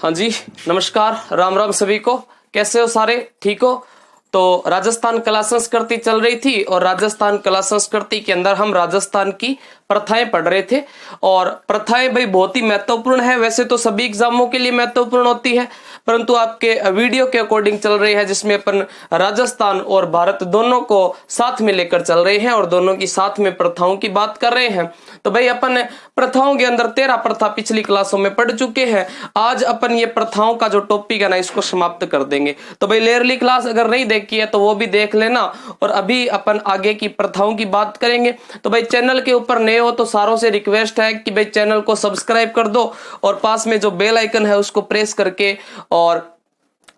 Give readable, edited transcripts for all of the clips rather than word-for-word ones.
हाँ जी, नमस्कार, राम राम सभी को। कैसे हो सारे? ठीक हो? तो राजस्थान कला संस्कृति चल रही थी और राजस्थान कला संस्कृति के अंदर हम राजस्थान की प्रथाएं पढ़ रहे थे। और प्रथाएं भाई बहुत ही महत्वपूर्ण है। वैसे तो सभी एग्जामों के लिए महत्वपूर्ण होती है, परंतु आपके वीडियो के अकॉर्डिंग चल रही है, जिसमें अपन राजस्थान और भारत दोनों को साथ में लेकर चल रहे हैं और दोनों की साथ में प्रथाओं की बात कर रहे हैं। तो भाई अपन प्रथाओं के अंदर 13 प्रथा पिछली क्लासों में पढ़ चुके हैं। आज अपन ये प्रथाओं का जो टॉपिक है ना, इसको समाप्त कर देंगे। तो भाई लेयरली क्लास अगर नहीं देखी है तो वो भी देख लेना। और अभी अपन आगे की प्रथाओं की बात करेंगे। तो भाई चैनल के ऊपर नए हो तो सारों से रिक्वेस्ट है कि भाई चैनल को सब्सक्राइब कर दो और पास में जो बेल आइकन है उसको प्रेस करके और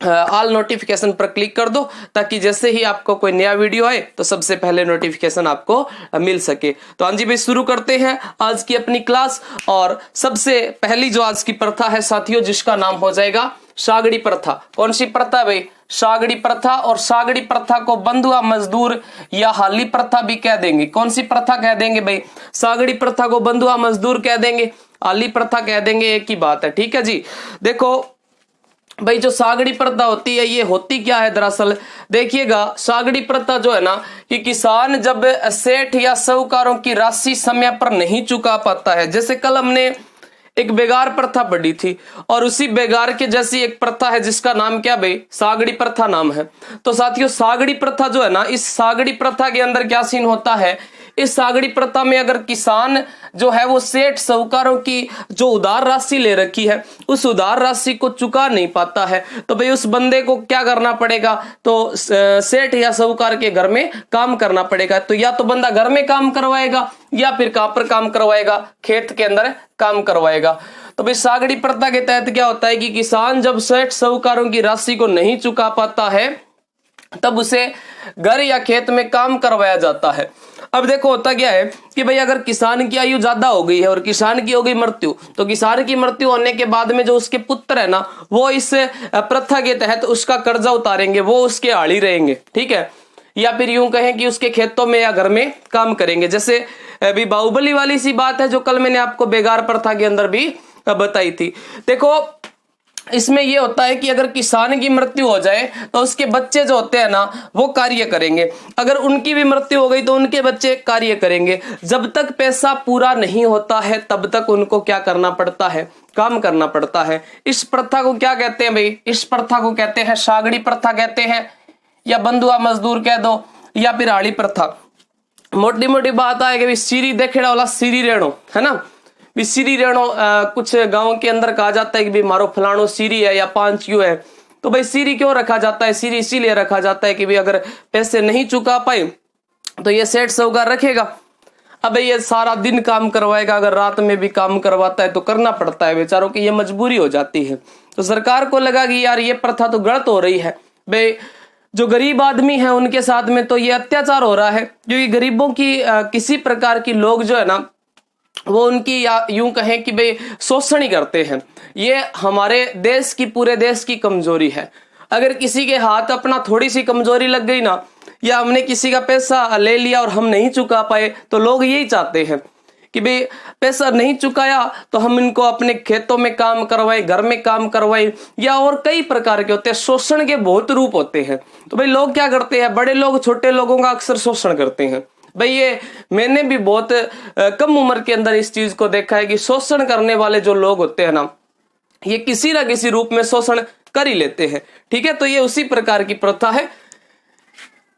ऑल नोटिफिकेशन पर क्लिक कर दो, ताकि जैसे ही आपको कोई नया वीडियो आए तो सबसे पहले नोटिफिकेशन आपको मिल सके। तो हाँ जी भाई, शुरू करते हैं आज की अपनी क्लास। और सबसे पहली जो आज की प्रथा है साथियों, जिसका नाम हो जाएगा सागड़ी प्रथा। कौन सी प्रथा भाई? सागड़ी प्रथा। और सागड़ी प्रथा को बंधुआ मजदूर या हाली प्रथा भी कह देंगे। कौन सी प्रथा कह देंगे भाई? सागड़ी प्रथा को बंधुआ मजदूर कह देंगे, हाली प्रथा कह देंगे, एक ही बात है। ठीक है जी। देखो भाई, जो सागड़ी प्रथा होती है ये होती क्या है दरअसल? देखिएगा, सागड़ी प्रथा जो है ना, कि किसान जब सेठ या साहूकारों की राशि समय पर नहीं चुका पाता है, जैसे कल हमने एक बेगार प्रथा पढ़ी थी और उसी बेगार के जैसी एक प्रथा है जिसका नाम क्या भाई? सागड़ी प्रथा नाम है। तो साथियों, सागड़ी प्रथा जो है ना, इस सागड़ी प्रथा के अंदर क्या सीन होता है? इस सागड़ी प्रथा में अगर किसान जो है वो सेठ साहूकारों की जो उधार राशि ले रखी है उस उधार राशि को चुका नहीं पाता है, तो भाई उस बंदे को क्या करना पड़ेगा? तो सेठ या साहूकार के घर में काम करना पड़ेगा। तो या तो बंदा घर में काम करवाएगा या फिर कहां पर काम करवाएगा? खेत के अंदर काम करवाएगा। तो भाई सागड़ी प्रथा के तहत क्या होता है कि किसान जब सेठ साहूकारों की राशि को नहीं चुका पाता है तब उसे घर या खेत में काम करवाया जाता है। अब देखो होता क्या है कि भाई अगर किसान की आयु ज्यादा हो गई है और किसान की हो गई मृत्यु, तो किसान की मृत्यु होने के बाद में जो उसके पुत्र है ना, वो इस प्रथा के तहत उसका कर्जा उतारेंगे, वो उसके आड़ी रहेंगे। ठीक है, या फिर यूं कहें कि उसके खेतों में या घर में काम करेंगे। जैसे अभी बाहुबली वाली सी बात है जो कल मैंने आपको बेगार प्रथा के अंदर भी बताई थी। देखो इसमें यह होता है कि अगर किसान की मृत्यु हो जाए तो उसके बच्चे जो होते हैं ना वो कार्य करेंगे, अगर उनकी भी मृत्यु हो गई तो उनके बच्चे कार्य करेंगे। जब तक पैसा पूरा नहीं होता है तब तक उनको क्या करना पड़ता है? काम करना पड़ता है। इस प्रथा को क्या कहते हैं भाई? इस प्रथा को कहते हैं सागड़ी प्रथा कहते हैं, या बंधुआ मजदूर कह दो, या फिर आड़ी प्रथा। मोटी मोटी बात है कि सीरी देखेड़ा वाला सीरी रेणो है ना, भी सीरी रेणो कुछ गांव के अंदर कहा जाता है कि भाई मारो फलानो सीरी है या पांचयू है। तो भाई सीरी क्यों रखा जाता है? सीरी इसीलिए रखा जाता है कि भाई अगर पैसे नहीं चुका पाए तो ये सेठ साहूकार रखेगा। अब ये सारा दिन काम करवाएगा, अगर रात में भी काम करवाता है तो करना पड़ता है, बेचारों की ये मजबूरी हो जाती है। तो सरकार को लगा कि यार ये प्रथा तो गलत हो रही है, भाई जो गरीब आदमी है उनके साथ में तो ये अत्याचार हो रहा है, जो ये गरीबों की किसी प्रकार की लोग जो है ना वो उनकी या यूं कहें कि भाई शोषण ही करते हैं। ये हमारे देश की, पूरे देश की कमजोरी है। अगर किसी के हाथ अपना थोड़ी सी कमजोरी लग गई ना, या हमने किसी का पैसा ले लिया और हम नहीं चुका पाए, तो लोग यही चाहते हैं कि भाई पैसा नहीं चुकाया तो हम इनको अपने खेतों में काम करवाए, घर में काम करवाए, या और कई प्रकार के होते हैं। शोषण के बहुत रूप होते हैं। तो भाई लोग क्या करते हैं? बड़े लोग छोटे लोगों का अक्सर शोषण करते हैं। भाई ये मैंने भी बहुत कम उम्र के अंदर इस चीज को देखा है कि शोषण करने वाले जो लोग होते हैं ना, ये किसी ना किसी रूप में शोषण कर ही लेते हैं। ठीक है, तो ये उसी प्रकार की प्रथा है।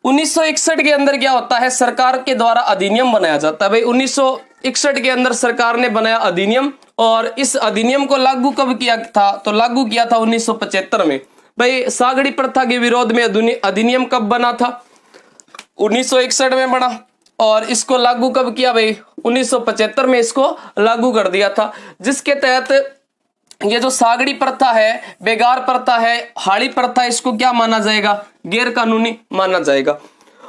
1961 के अंदर क्या होता है? सरकार के द्वारा अधिनियम बनाया जाता है। भाई 1961 के अंदर सरकार ने बनाया अधिनियम, और इस अधिनियम को लागू कब किया था? तो लागू किया था 1975 में। भाई सागड़ी प्रथा के विरोध में अधिनियम कब बना था? 1961 में बना, और इसको लागू कब किया भाई? 1975 में इसको लागू कर दिया था, जिसके तहत ये जो सागड़ी प्रथा है, बेगार प्रथा है, हाड़ी प्रथा, इसको क्या माना जाएगा? गैर कानूनी माना जाएगा।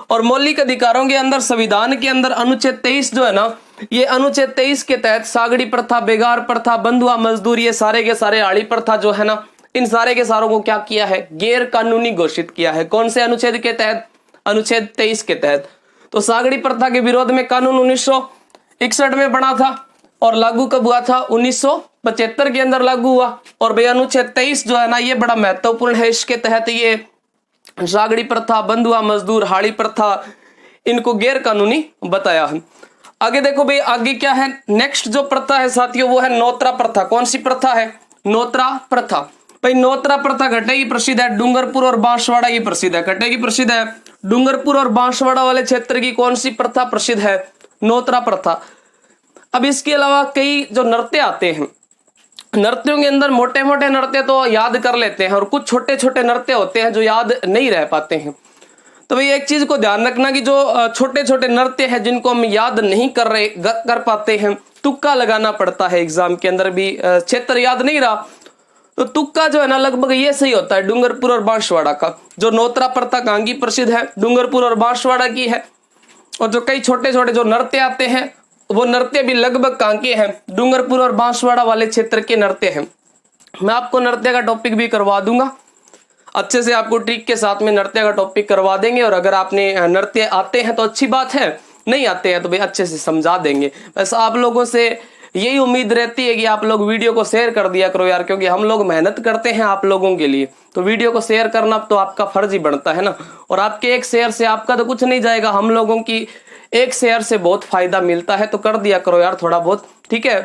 और मौलिक अधिकारों के अंदर, संविधान के अंदर अनुच्छेद 23 जो है ना, ये अनुच्छेद 23 के तहत सागड़ी प्रथा, बेगार प्रथा, बंधुआ मजदूर, ये सारे के सारे हाड़ी प्रथा जो है ना, इन सारे के सारों को क्या किया है? गैर कानूनी घोषित किया है। कौन से अनुच्छेद के तहत? अनुच्छेद 23 के तहत। तो सागड़ी प्रथा के विरोध में कानून 1961 में बना था और लागू कब हुआ था? 75 के अंदर लागू हुआ। और भाई अनुच्छेद 23 जो है ना ये बड़ा महत्वपूर्ण है, इसके तहत ये सागड़ी प्रथा, बंधुआ मजदूर, हाड़ी प्रथा, इनको गैर कानूनी बताया है। आगे देखो भाई, आगे क्या है, नेक्स्ट जो प्रथा है साथियों वो है नोत्रा प्रथा। कौन सी प्रथा है? नोत्रा प्रथा। भाई नोत्रा प्रथा घटे की प्रसिद्ध है, डूंगरपुर और बांसवाड़ा की प्रसिद्ध है। घटे की प्रसिद्ध है, डूंगरपुर और बांसवाड़ा वाले क्षेत्र की कौन सी प्रथा प्रसिद्ध है? नोत्रा प्रथा। अब इसके अलावा कई जो नृत्य आते हैं, नृत्यों के अंदर मोटे मोटे नृत्य तो याद कर लेते हैं और कुछ छोटे छोटे नृत्य होते हैं जो याद नहीं रह पाते हैं। तो भाई एक चीज को ध्यान रखना कि जो छोटे छोटे नृत्य हैं जिनको हम याद नहीं कर पाते हैं, तुक्का लगाना पड़ता है। एग्जाम के अंदर भी क्षेत्र याद नहीं रहा तो तुक्का जो है ना लगभग ये सही होता है, डूंगरपुर और बांसवाड़ा का। जो नोत्रा प्रथा कहाँ की प्रसिद्ध है? डूंगरपुर और बांसवाड़ा की है। और जो कई छोटे छोटे जो नृत्य आते हैं वो नृत्य भी लगभग कहाँ के हैं? डूंगरपुर और बांसवाड़ा वाले क्षेत्र के नृत्य हैं। मैं आपको नृत्य का टॉपिक भी करवा दूंगा, अच्छे से आपको ट्रिक के साथ में नृत्य का टॉपिक करवा देंगे। और अगर आपने नृत्य आते हैं तो अच्छी बात है, नहीं आते हैं तो भाई अच्छे से समझा देंगे। बस आप लोगों से यही उम्मीद रहती है कि आप लोग वीडियो को शेयर कर दिया करो यार, क्योंकि हम लोग मेहनत करते हैं आप लोगों के लिए, तो वीडियो को शेयर करना तो आपका फर्ज ही बनता है ना। और आपके एक शेयर से आपका तो कुछ नहीं जाएगा, हम लोगों की एक शेयर से बहुत फायदा मिलता है, तो कर दिया करो यार थोड़ा बहुत, ठीक है।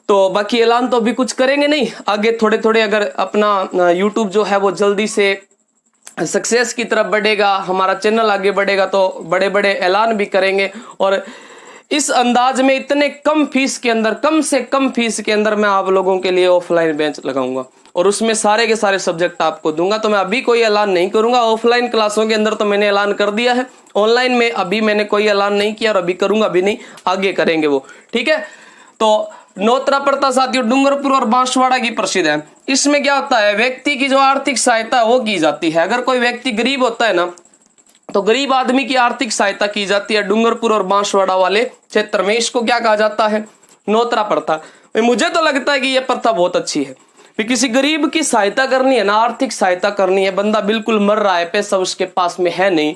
तो बाकी ऐलान तो अभी कुछ करेंगे नहीं, आगे थोड़े थोड़े अगर अपना यूट्यूब जो है वो जल्दी से सक्सेस की तरफ बढ़ेगा, हमारा चैनल आगे बढ़ेगा तो बड़े बड़े ऐलान भी करेंगे। और इस अंदाज में इतने कम फीस के अंदर, कम से कम फीस के अंदर मैं आप लोगों के लिए ऑफलाइन बेंच लगाऊंगा और उसमें सारे के सारे सब्जेक्ट आपको दूंगा। तो मैं अभी कोई ऐलान नहीं करूंगा। ऑफलाइन क्लासों के अंदर तो मैंने ऐलान कर दिया है, ऑनलाइन में अभी मैंने कोई ऐलान नहीं किया और अभी करूंगा भी नहीं, आगे करेंगे वो, ठीक है। तो नोत्रा प्रथा साथियों डूंगरपुर और बांसवाड़ा की प्रसिद्ध है। इसमें क्या होता है, व्यक्ति की जो आर्थिक सहायता वो की जाती है। अगर कोई व्यक्ति गरीब होता है ना तो गरीब आदमी की आर्थिक सहायता की जाती है डूंगरपुर और बांसवाड़ा वाले क्षेत्र में। इसको क्या कहा जाता है? नोत्रा प्रथा। मुझे तो लगता है कि यह प्रथा बहुत अच्छी है। किसी गरीब की सहायता करनी है ना, आर्थिक सहायता करनी है, बंदा बिल्कुल मर रहा है, पैसा उसके पास में है नहीं,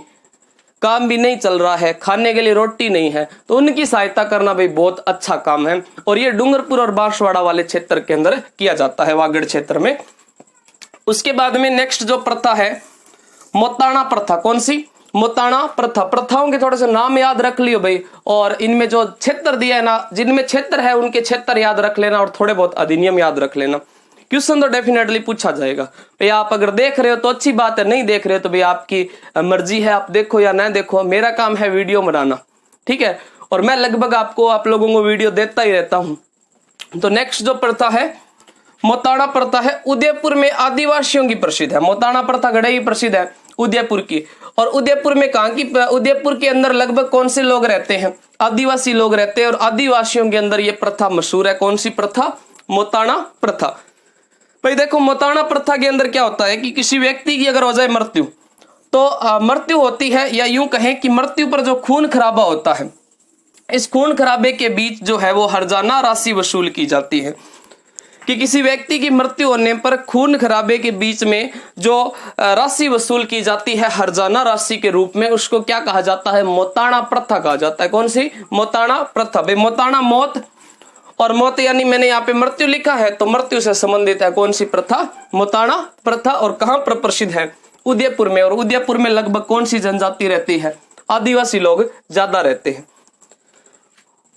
काम भी नहीं चल रहा है, खाने के लिए रोटी नहीं है, तो उनकी सहायता करना भाई बहुत अच्छा काम है। और ये डूंगरपुर और बांसवाड़ा वाले क्षेत्र के अंदर किया जाता है, वागड़ क्षेत्र में। उसके बाद में नेक्स्ट जो प्रथा है मोताणा प्रथा। कौन सी? मोताणा प्रथा। प्रथाओं के थोड़े से नाम याद रख लियो भाई, और इनमें जो क्षेत्र दिया है ना, जिनमें क्षेत्र है उनके क्षेत्र याद रख लेना और थोड़े बहुत अधिनियम याद रख लेना। क्वेश्चन तो डेफिनेटली पूछा जाएगा भाई। आप अगर देख रहे हो तो अच्छी बात है, नहीं देख रहे हो तो भाई आपकी मर्जी है, आप देखो या ना देखो। मेरा काम है वीडियो बनाना, ठीक है, और मैं लगभग आप लोगों को वीडियो देता ही रहता हूं। तो नेक्स्ट जो प्रथा है मोताणा प्रथा है, उदयपुर में आदिवासियों की प्रसिद्ध है। मोताणा प्रथा गढ़े की प्रसिद्ध है उदयपुर की। और उदयपुर में कहाँ की? उदयपुर के अंदर लगभग कौन से लोग रहते हैं? आदिवासी लोग रहते हैं। और आदिवासियों के अंदर ये प्रथा मशहूर है। कौन सी प्रथा? मोताणा प्रथा। भाई देखो मोताणा प्रथा के अंदर क्या होता है कि किसी व्यक्ति की अगर हो जाए मृत्यु, तो मृत्यु होती है, या यूं कहें कि मृत्यु पर जो खून खराबा होता है, इस खून खराबे के बीच जो है वो हर्जाना राशि वसूल की जाती है। कि किसी व्यक्ति की मृत्यु होने पर खून खराबे के बीच में जो राशि वसूल की जाती है हर्जाना राशि के रूप में, उसको क्या कहा जाता है? मोताणा प्रथा कहा जाता है। कौन सी? मोताणा प्रथा। भाई मोताणा मौत, और मौत यानी मैंने यहाँ पे मृत्यु लिखा है तो मृत्यु से संबंधित है। कौन सी प्रथा? मोताणा प्रथा। और कहाँ पर प्रसिद्ध है? उदयपुर में। और उदयपुर में लगभग कौन सी जनजाति रहती है? आदिवासी लोग ज्यादा रहते हैं।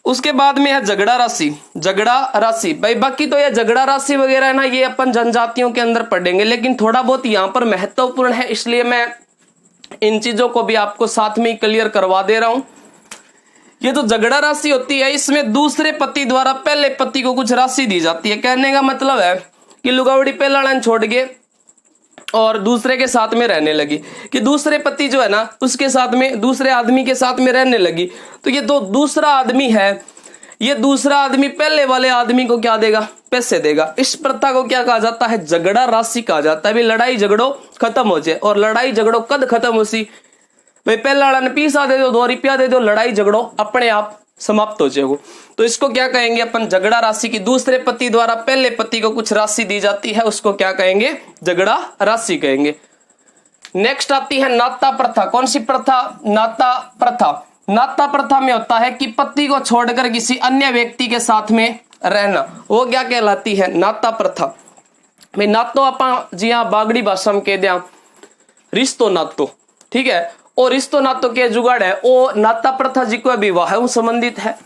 उसके बाद में है झगड़ा राशि। झगड़ा राशि भाई, बाकी तो ये झगड़ा राशि वगैरह है ना, ये अपन जनजातियों के अंदर पढ़ेंगे, लेकिन थोड़ा बहुत यहाँ पर महत्वपूर्ण है, इसलिए मैं इन चीजों को भी आपको साथ में ही क्लियर करवा दे रहा हूं। ये जो झगड़ा राशि होती है, इसमें दूसरे पति द्वारा पहले पति को कुछ राशि दी जाती है। कहने का मतलब है कि लुगावड़ी पहला छोड़ के और दूसरे के साथ में रहने लगी, कि दूसरे पति जो है ना उसके साथ में दूसरे आदमी के साथ में रहने लगी, तो ये तो दूसरा आदमी है, ये दूसरा आदमी पहले वाले आदमी को क्या देगा? पैसे देगा। इस प्रथा को क्या कहा जाता है? झगड़ा राशि कहा जाता है। भाई लड़ाई झगड़ो खत्म हो जाए, और लड़ाई झगड़ो कद खत्म हो सी? भाई पहला वाला ने पैसा दे दो, 2 रुपया दे दो, लड़ाई झगड़ो अपने आप समाप्त हो जाएगा। तो इसको क्या कहेंगे अपन? झगड़ा राशि। की दूसरे पति द्वारा पहले पति को कुछ राशि दी जाती है, उसको क्या कहेंगे? झगड़ा राशि कहेंगे। नेक्स्ट आती है नाता प्रथा। कौन सी प्रथा? नाता प्रथा। नाता प्रथा में होता है कि पति को छोड़कर किसी अन्य व्यक्ति के साथ में रहना, वो क्या कहलाती है? नाता प्रथा। भाई नातो आप जी हाँ बागड़ी भाषा में कह दिया रिश्तो नातो, ठीक है। और रिश्तो नातो के जुगाड़ है वो नाता प्रथा जी को विवाह संबंधित है।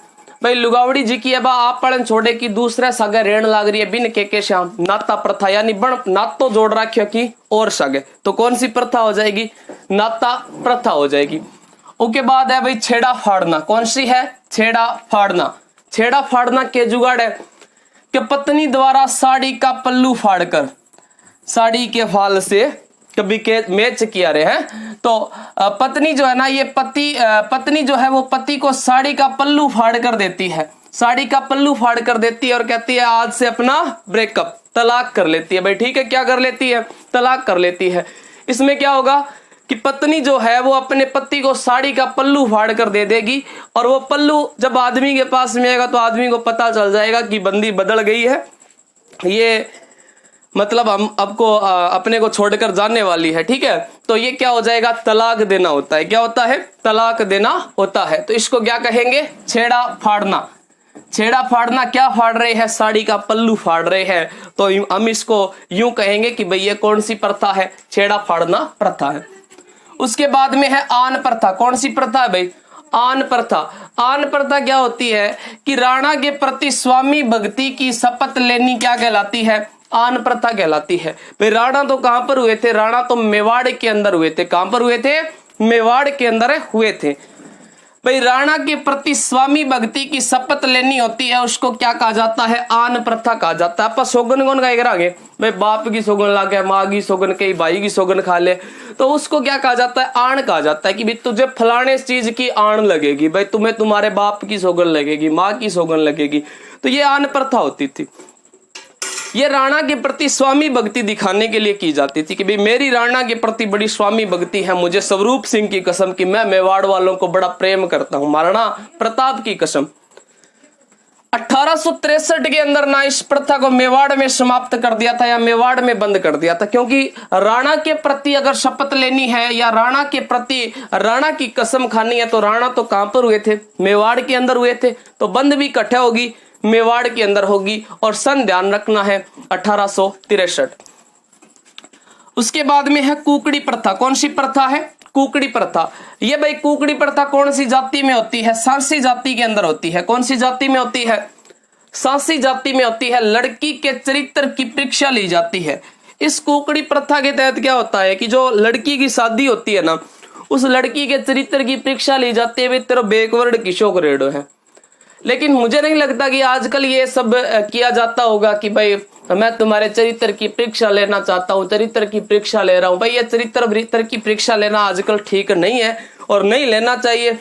भाई लुगावड़ी जी की अब आप पढ़न छोड़े कि दूसरे सागे रेण लाग रही है बिन के श्याम, नाता प्रथा यानी बण नातो जोड़ रखियो की और सागे, तो कौन सी प्रथा हो जाएगी? नाता प्रथा हो जाएगी। उसके बाद है भाई छेड़ा फाड़ना, कौन सी है? छेड़ा फाड़ना। छेड़ा फाड़ना के जुगाड़ है कि पत्नी द्वारा साड़ी का पल्लू फाड़कर, साड़ी के फाल से कभी के मैच किया रहे हैं, तो पत्नी जो है ना, ये पत्नी जो है वो पति को साड़ी का पल्लू फाड़ कर देती है, साड़ी का पल्लू फाड़ कर देती है और कहती है आज से अपना ब्रेकअप, तलाक कर लेती है। भाई ठीक है, क्या कर लेती है? तलाक कर लेती है। इसमें क्या होगा कि पत्नी जो है वो अपने पति को साड़ी का पल्लू फाड़ कर दे देगी, और वो पल्लू जब आदमी के पास में आएगा तो आदमी को पता चल जाएगा कि बंदी बदल गई है, ये मतलब हम आपको अपने को छोड़कर जाने वाली है, ठीक है। तो ये क्या हो जाएगा? तलाक देना होता है। क्या होता है? तलाक देना होता है। तो इसको क्या कहेंगे? छेड़ा फाड़ना। छेड़ा फाड़ना, क्या फाड़ रहे हैं? साड़ी का पल्लू फाड़ रहे हैं, तो हम इसको यूं कहेंगे कि भाई ये कौन सी प्रथा है? छेड़ा फाड़ना प्रथा है। उसके बाद में है आन प्रथा। कौन सी प्रथा है भाई? आन प्रथा। आन प्रथा क्या होती है कि राणा के प्रति स्वामी भक्ति की शपथ लेनी क्या कहलाती है? आन प्रथा कहलाती है। भाई राणा तो कहां पर हुए थे? राणा तो मेवाड़ के अंदर हुए थे। कहां पर हुए थे? मेवाड़ के अंदर हुए थे। भाई राणा के प्रति स्वामी भक्ति की शपथ लेनी होती है, उसको क्या कहा जाता है? आन प्रथा कहा जाता है। आप सौगन कौन गाय करागे? भाई बाप की सौगन लागे, माँ की सौगन, कई भाई की सौगन खा ले, तो उसको क्या कहा जाता है? आन कहा जाता है कि भाई तुझे फलाने चीज की आन लगेगी, भाई तुम्हें तुम्हारे बाप की सौगन लगेगी, माँ की सौगन लगेगी, तो ये आन प्रथा होती थी। ये राणा के प्रति स्वामी भक्ति दिखाने के लिए की जाती थी कि भाई मेरी राणा के प्रति बड़ी स्वामी भक्ति है, मुझे स्वरूप सिंह की कसम कि मैं मेवाड़ वालों को बड़ा प्रेम करता हूं, महाराणा प्रताप की कसम। 1863 के अंदर ना इस प्रथा को मेवाड़ में समाप्त कर दिया था या मेवाड़ में बंद कर दिया था, क्योंकि राणा के प्रति अगर शपथ लेनी है या राणा के प्रति राणा की कसम खानी है तो राणा तो कहां पर हुए थे? मेवाड़ के अंदर हुए थे। तो बंद भी इकट्ठे होगी, मेवाड़ के अंदर होगी, और सन ध्यान रखना है 1863। उसके बाद में है कुकड़ी प्रथा। कौन सी प्रथा है? कुकड़ी प्रथा। ये भाई कुकड़ी प्रथा कौन सी जाति में होती है? सांसी जाति के अंदर होती है। कौन सी जाति में होती है? सांसी जाति में होती है। लड़की के चरित्र की परीक्षा ली जाती है। इस कुकड़ी प्रथा के तहत क्या होता है कि जो लड़की की शादी होती है ना, उस लड़की के चरित्र की परीक्षा ली जाती है। वे तेरा बैकवर्ड किशो ग्रेडो है। लेकिन मुझे नहीं लगता कि आजकल ये सब किया जाता होगा कि भाई मैं तुम्हारे चरित्र की परीक्षा लेना चाहता हूँ, चरित्र की परीक्षा ले रहा हूँ। भाई ये चरित्र की परीक्षा लेना आजकल ठीक नहीं है और नहीं लेना चाहिए,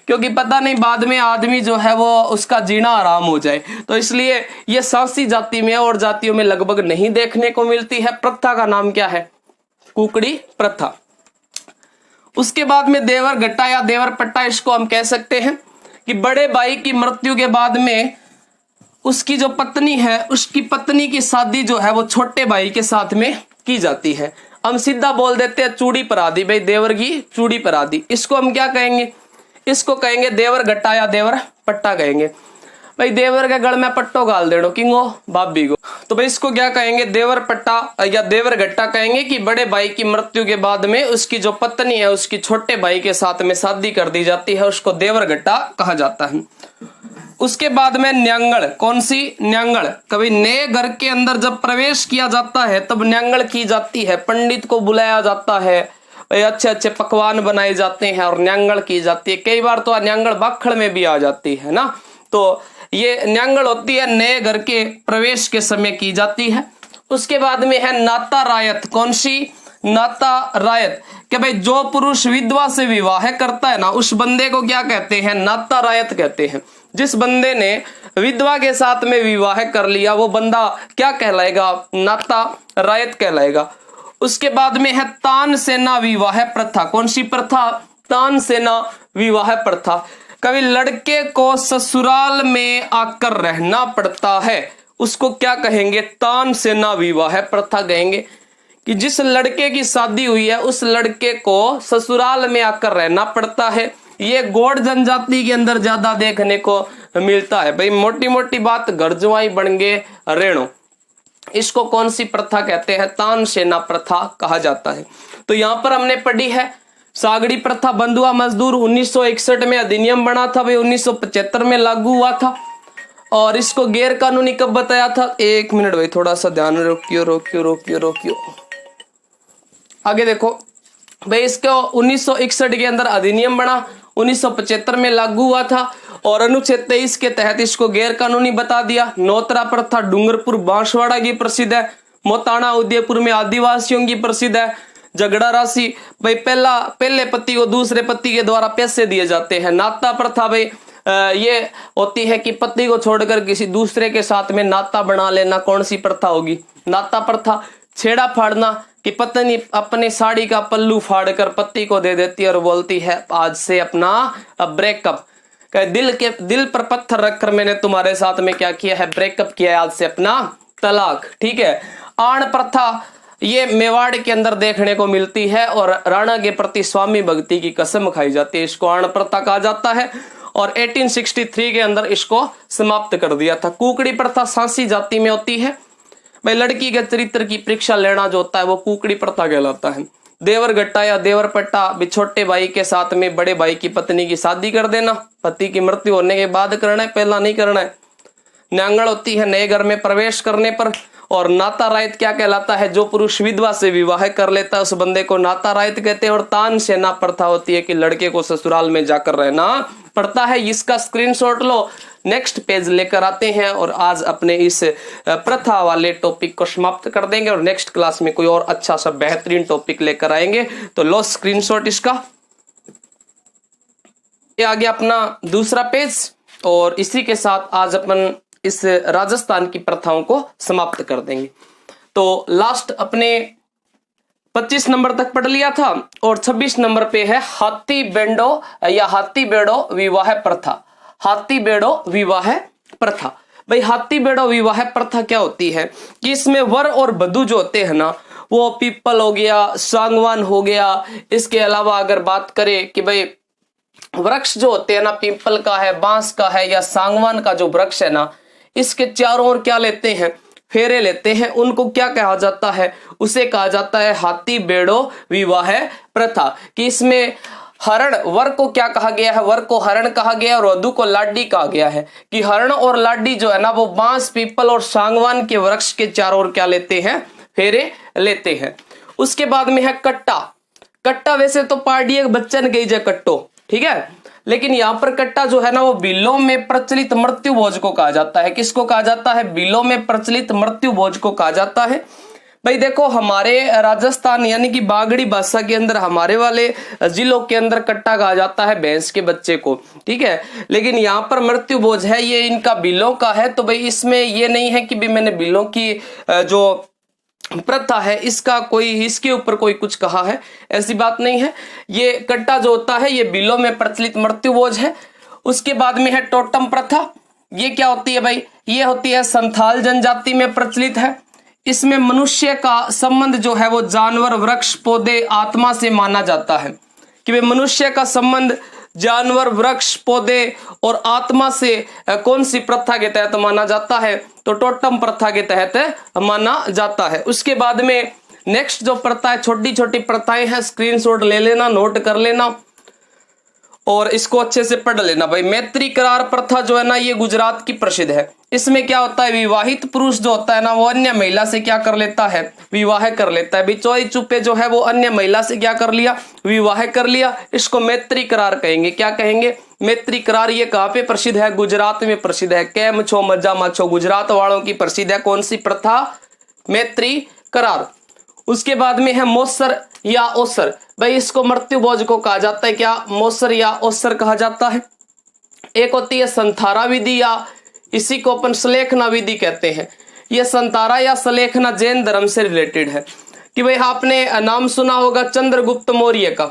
क्योंकि पता नहीं बाद में आदमी जो है वो उसका जीना आराम हो जाए। तो इसलिए ये सांसी जाति में और जातियों में लगभग नहीं देखने को मिलती है। प्रथा का नाम क्या है? कुकड़ी प्रथा। उसके बाद में देवर गट्टा या देवर पट्टा, इसको हम कह सकते हैं कि बड़े भाई की मृत्यु के बाद में उसकी जो पत्नी है, उसकी पत्नी की शादी जो है वो छोटे भाई के साथ में की जाती है। हम सीधा बोल देते हैं चूड़ी परादी, भाई देवर की चूड़ी परादी। इसको हम क्या कहेंगे? इसको कहेंगे देवर गट्टा या देवर पट्टा कहेंगे। भाई देवर के गल में पट्टो गाल देड़ो किंगो भाभी को, तो भाई इसको क्या कहेंगे? देवर पट्टा या देवर गट्टा कहेंगे कि बड़े भाई की मृत्यु के बाद में उसकी जो पत्नी है उसकी छोटे भाई के साथ में शादी कर दी जाती है, उसको देवर गट्टा कहा जाता है। उसके बाद में न्यांगड़। कौन सी? न्यांगड़। कभी नए घर के अंदर जब प्रवेश किया जाता है तब न्यांगड़ की जाती है। पंडित को बुलाया जाता है, अच्छे अच्छे पकवान बनाए जाते हैं और न्यांगड़ की जाती है। कई बार तो न्यांगड़ बाखड़ में भी आ जाती है ना। तो ये न्यांगड़ होती है, नए घर के प्रवेश के समय की जाती है। उसके बाद में है नाता रायत। कौन सी? नाता रायत। कि भाई जो पुरुष विधवा से विवाह करता है ना, उस बंदे को क्या कहते हैं? नाता रायत कहते हैं। जिस बंदे ने विधवा के साथ में विवाह कर लिया वो बंदा क्या कहलाएगा? नाता रायत कहलाएगा। उसके बाद में है तान सेना विवाह प्रथा। कौन सी प्रथा? तान सेना विवाह प्रथा। कभी लड़के को ससुराल में आकर रहना पड़ता है, उसको क्या कहेंगे? तान सेना विवाह प्रथा कहेंगे। कि जिस लड़के की शादी हुई है उस लड़के को ससुराल में आकर रहना पड़ता है। ये गौड़ जनजाति के अंदर ज्यादा देखने को मिलता है। भाई मोटी मोटी बात, घर जुआई बन गए रेणु, इसको कौन सी प्रथा कहते हैं? तानसेना प्रथा कहा जाता है। तो यहां पर हमने पढ़ी है सागड़ी प्रथा, बंधुआ मजदूर 1961 में अधिनियम बना था, भाई 1975 में लागू हुआ था। और इसको गैर कानूनी कब बताया था? एक मिनट भाई, थोड़ा सा ध्यान रोकियो। आगे देखो भाई, इसको 1961 के अंदर अधिनियम बना, 1975 में लागू हुआ था और अनुच्छेद 23 के तहत इसको गैर कानूनी बता दिया। नौतरा प्रथा डूंगरपुर बांसवाड़ा की प्रसिद्ध है, मोताना उदयपुर में आदिवासियों की प्रसिद्ध है। झगड़ा राशि, भाई पहले पति को दूसरे पति के द्वारा पैसे दिए जाते हैं। नाता प्रथा, भाई ये होती है कि पति को छोड़कर किसी दूसरे के साथ में नाता बना लेना, कौन सी प्रथा होगी? नाता प्रथा। छेड़ा फाड़ना, कि पत्नी अपने साड़ी का पल्लू फाड़कर पति को दे देती है और बोलती है आज से अपना ब्रेकअप, दिल पर पत्थर रखकर मैंने तुम्हारे साथ में क्या किया है? ब्रेकअप किया है, आज से अपना तलाक। ठीक है। आण प्रथा, ये मेवाड़ के अंदर देखने को मिलती है और राणा के प्रति स्वामी भक्ति की कसम खाई जाती है, इसको आण प्रथा कहा जाता है। और 1863 के अंदर इसको समाप्त कर दिया था। कुकड़ी प्रथा सांसी जाति में होती है, भाई लड़की के चरित्र की परीक्षा लेना जो होता है वो कुकड़ी प्रथा कहलाता है। देवर गट्टा या देवर पट्टा, भी छोटे भाई के साथ में बड़े भाई की पत्नी की शादी कर देना, पति की मृत्यु होने के बाद करना है, पहला नहीं करना है। न्यांगड़ होती है नए घर में प्रवेश करने पर। और नाता रायत क्या कहलाता है? जो पुरुष विधवा से विवाह कर लेता है उस बंदे को नाता रायत कहते हैं। और तानसेना प्रथा होती है कि लड़के को ससुराल में जाकर रहना पड़ता है। इसका स्क्रीनशॉट लो, नेक्स्ट पेज लेकर आते हैं और आज अपने इस प्रथा वाले टॉपिक को समाप्त कर देंगे और नेक्स्ट क्लास में कोई और अच्छा सा बेहतरीन टॉपिक लेकर आएंगे। तो लो स्क्रीनशॉट इसका। ये आ गया अपना दूसरा पेज और इसी के साथ आज अपन इस राजस्थान की प्रथाओं को समाप्त कर देंगे। तो लास्ट अपने 25 नंबर तक पढ़ लिया था और 26 नंबर पे है हाथी बेड़ो या हाथी बेड़ो विवाह प्रथा। हाथी बेड़ो विवाह प्रथा, भाई हाथी बेड़ो विवाह प्रथा क्या होती है कि इसमें वर और वधू जो होते हैं ना, वो पीपल हो गया, सागवान हो गया। इसके अलावा अगर बात करें कि भाई वृक्ष जो होते हैं ना, पीपल का है, बांस का है या सागवान का जो वृक्ष है ना, इसके चारों ओर क्या लेते हैं? फेरे लेते हैं। उनको क्या कहा जाता है? उसे कहा जाता है हाथी बेड़ो विवाह प्रथा। कि इसमें हरण, वर को क्या कहा गया है? वर को हरण कहा गया और वधू को लाडी कहा गया है। कि हरण और लाडी जो है ना, वो बांस, पीपल और सागवान के वृक्ष के चारों ओर क्या लेते हैं? फेरे लेते हैं। उसके बाद में है कट्टा। कट्टा वैसे तो पार्टी बच्चन गई जे कट्टो, ठीक है, लेकिन यहाँ पर कट्टा जो है ना वो बिलों में प्रचलित मृत्यु भोज को कहा जाता है। किसको कहा जाता है? बिलों में प्रचलित मृत्यु भोज को कहा जाता है। भाई देखो, हमारे राजस्थान यानी कि बागड़ी भाषा के अंदर हमारे वाले जिलों के अंदर कट्टा कहा जाता है भैंस के बच्चे को, ठीक है, लेकिन यहाँ पर मृत्यु भोज है ये इनका बिलों का है। तो भाई इसमें ये नहीं है कि भी मैंने बिलों की जो प्रथा है इसका कोई, इसके ऊपर कोई कुछ कहा है, ऐसी बात नहीं है। ये कट्टा जो होता है ये बिलों में प्रचलित मृत्यु भोज है। उसके बाद में है टोटम प्रथा। ये क्या होती है भाई? ये होती है संथाल जनजाति में प्रचलित है। इसमें मनुष्य का संबंध जो है वो जानवर, वृक्ष, पौधे, आत्मा से माना जाता है। कि भाई मनुष्य का संबंध जानवर, वृक्ष, पौधे और आत्मा से कौन सी प्रथा के तहत माना जाता है? तो टोटम प्रथा के तहत माना जाता है। उसके बाद में नेक्स्ट जो प्रथा है, छोटी छोटी प्रथाएं हैं, स्क्रीनशॉट ले लेना, नोट कर लेना और इसको अच्छे से पढ़ लेना। भाई मैत्री करार प्रथा जो है ना, ये गुजरात की प्रसिद्ध है। इसमें क्या होता है? विवाहित पुरुष जो होता है ना, वो अन्य महिला से क्या कर लेता है? विवाह कर लेता है। भाई चोरी चुपे जो है वो अन्य महिला से क्या कर लिया? विवाह कर लिया। इसको मैत्री करार कहेंगे। क्या कहेंगे? मैत्री करार। ये कहाँ पे प्रसिद्ध है? गुजरात में प्रसिद्ध है। कैम छो मजा माछो, गुजरात वालों की प्रसिद्ध है। कौन सी प्रथा? मैत्री करार। उसके बाद में है मोसर या ओसर। भाई इसको मृत्यु भोज को कहा जाता है। क्या? मोसर या ओसर कहा जाता है। एक होती है संथारा विधि या इसी को अपन सलेखना विधि कहते हैं। यह संतारा या सलेखना जैन धर्म से रिलेटेड है। कि भाई आपने नाम सुना होगा चंद्रगुप्त मौर्य का।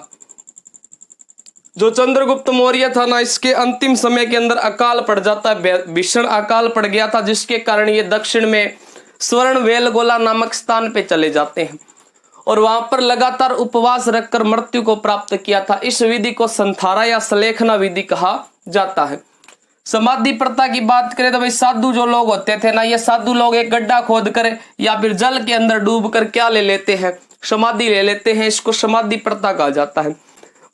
जो चंद्रगुप्त मौर्य था ना, इसके अंतिम समय के अंदर अकाल पड़ जाता है, भीषण अकाल पड़ गया था, जिसके कारण ये दक्षिण में स्वर्ण वेलगोला नामक स्थान पे चले जाते हैं और वहां पर लगातार उपवास रखकर मृत्यु को प्राप्त किया था। इस विधि को संथारा या सलेखना विधि कहा जाता है। समाधि प्रथा की बात करें तो भाई साधु जो लोग होते थे ना, ये साधु लोग एक गड्ढा खोद कर या फिर जल के अंदर डूब कर क्या ले लेते हैं, समाधि ले लेते हैं। इसको समाधि प्रथा कहा जाता है।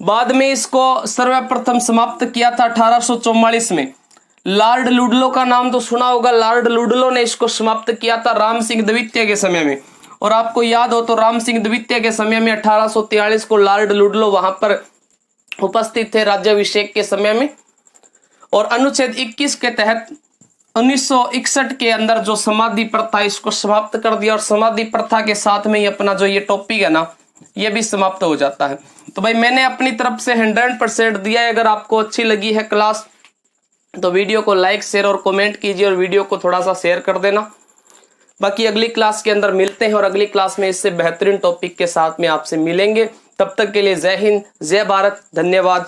बाद में इसको सर्वप्रथम समाप्त किया था 1844 में। लॉर्ड लुडलो का नाम तो सुना होगा, लॉर्ड लुडलो ने इसको समाप्त किया था राम सिंह द्वितीय के समय में। और आपको याद हो तो राम सिंह द्वितीय के समय में 1843 को लॉर्ड लुडलो वहां पर उपस्थित थे राज्याभिषेक के समय में। और अनुच्छेद 21 के तहत 1961 के अंदर जो समाधि प्रथा इसको समाप्त कर दिया। और समाधि प्रथा के साथ में ही अपना जो ये टॉपिक है ना, ये भी समाप्त हो जाता है। तो भाई मैंने अपनी तरफ से 100% दिया है। अगर आपको अच्छी लगी है क्लास तो वीडियो को लाइक, शेयर और कमेंट कीजिए और वीडियो को थोड़ा सा शेयर कर देना। बाकी अगली क्लास के अंदर मिलते हैं और अगली क्लास में इससे बेहतरीन टॉपिक के साथ में आपसे मिलेंगे। तब तक के लिए जय हिंद, जय भारत, धन्यवाद।